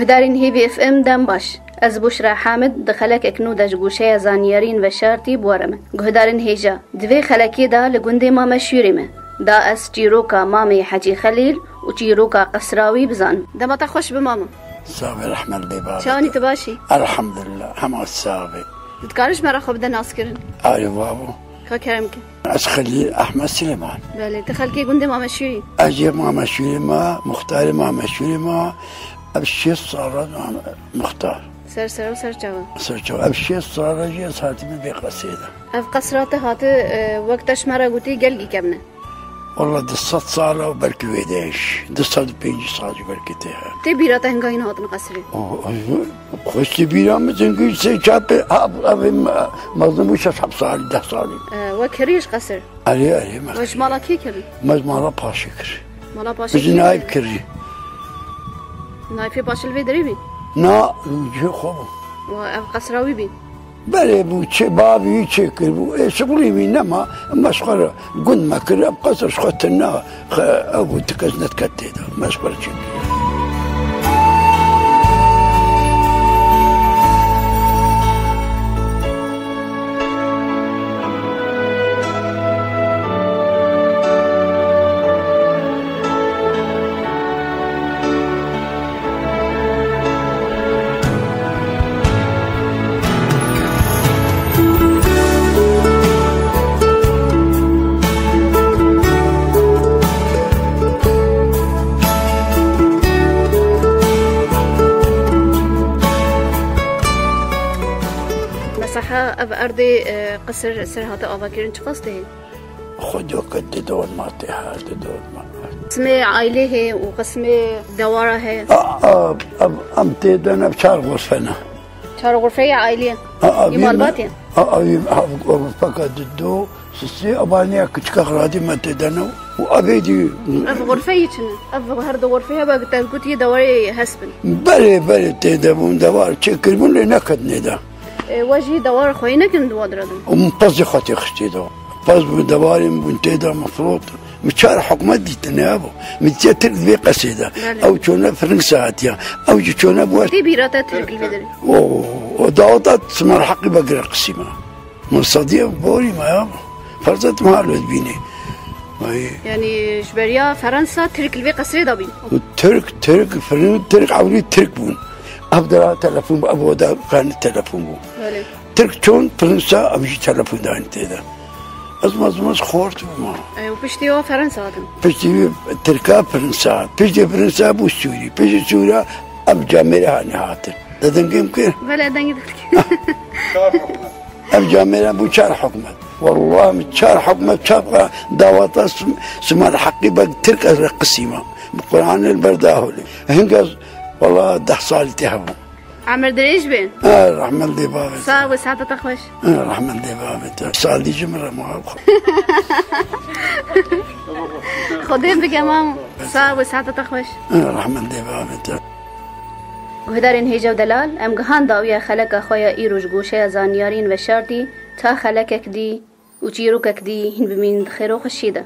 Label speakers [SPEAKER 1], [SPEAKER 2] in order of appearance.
[SPEAKER 1] گهدارین هیوی اف ام دم باش. از بشرا حامد دخلک اکنو داش گوشه زانیارین و شارتی بورمه. گهدارین هیجا دوی خلکی دا لگنده ما مشوریمه. دا از چیروکا مامی حجی خلیل و چیروکا قصراوی بزن. دمتا خوش بماما.
[SPEAKER 2] صافي رحمة الله بابا.
[SPEAKER 1] شلوني تباشي؟
[SPEAKER 2] الحمد لله حمد صافي.
[SPEAKER 1] تذكرش مرة خو بدنا ناسكرن؟
[SPEAKER 2] أي بابا.
[SPEAKER 1] خو كرمك.
[SPEAKER 2] أس خليل أحمد سليمان.
[SPEAKER 1] بله تخلكي قندي ما مشوري.
[SPEAKER 2] أجي ما مشوري ما مختار ما مشوري ما أبشي صار مختار.
[SPEAKER 1] سر جوا.
[SPEAKER 2] سر جوا أبشي صار جي صارت من بقصيدة.
[SPEAKER 1] أف قصراته هات وقتش مرة قلتي قلقي كمنا.
[SPEAKER 2] والله دصت صالة وبركي ويداش دصت بيجي صالة بركي تها.
[SPEAKER 1] تبيرة هنگاين هاتن قصري.
[SPEAKER 2] خوش تبيرة مثل كل شيء شاب أبي مظلومش أصحاب صالة 10 صالة.
[SPEAKER 1] وكريش قصر.
[SPEAKER 2] علي ما.
[SPEAKER 1] وش مالا كي كري؟
[SPEAKER 2] مالا باشي كري.
[SPEAKER 1] مالا باشي.
[SPEAKER 2] بس نايب كري.
[SPEAKER 1] نايب في باش الفيدري بي.
[SPEAKER 2] نا جو خو.
[SPEAKER 1] وأف قصراوي بي.
[SPEAKER 2] بله بو چه بابی چه کر بو شغلی بی نما مشغله گند ما کر بقصر شختنا ابو تكزنت كتيدا مشغله چه
[SPEAKER 1] أب أرضي قصر سرهات أفكرين شو قصده؟
[SPEAKER 2] خدوا كده دول ما تهاد دول ما.
[SPEAKER 1] قسمة عائلة وقسمة دوارة هي.
[SPEAKER 2] أم تدنا بشار غرفنا.
[SPEAKER 1] شار غرفة عائلية. يمال باتين. فقط الدو سسي أبانيا كتك غرادي ما تدنا وأبيدي. أب غرفة يشنا. أب هرد غرفة بقى تقولي دواري هسبن.
[SPEAKER 2] بله تدبون دوار شكل من اللي نكدني ده.
[SPEAKER 1] وجهي دوار خوينا كن دوادردن.
[SPEAKER 2] ومبزي خاطي خشتي دو. باز بدواري بنتيدا مفروض مشار حكومة دي تنابو متجتر ذي قصيدة أو شونا فرنساتيا أو شونا بوش.
[SPEAKER 1] تي بيراتا ترك الفدري.
[SPEAKER 2] وداوطات سمر حقي بقرا قسيمة. من صديق بوري ما يابا فرزت ما لود بيني.
[SPEAKER 1] يعني شبريا فرنسا ترك الفي قصيدة بين.
[SPEAKER 2] ترك فرنسا ترك عولي ترك بون. أبدأ تلفون أبو دا كان التلفون بو. ترك شون فرنسا أبجي تلفون دا أنت ده. أزمز خورت بما.
[SPEAKER 1] وبشتيوا فرنسا هذا.
[SPEAKER 2] بشتي تركا فرنسا، بشتي فرنسا بو سوري، بشتي سوريا أبجا مريها نهاتن. ده يمكن.
[SPEAKER 1] بلا دنجي.
[SPEAKER 2] أبجا مريها بو شار حكمة. والله شار حكمة شاب دعوات سمار حقي بق ترك القسيمة. القرآن البرداهولي. هنجز والله 10 صالة تهبو.
[SPEAKER 1] عمر دريش بين؟
[SPEAKER 2] رحمة الله بابا.
[SPEAKER 1] ساعة وساعة تخوش.
[SPEAKER 2] رحمة الله بابا. صالة جمرة ما
[SPEAKER 1] خدين بكمان ساعة وساعة تخوش.
[SPEAKER 2] رحمة الله بابا.
[SPEAKER 1] وهدارين هيجا ودلال ام جهان داوية خلق خويا إيروج جوشة زانيارين وشارتي تا خلقك دي وجيروكك دي هن بمين خيرو خشيدة.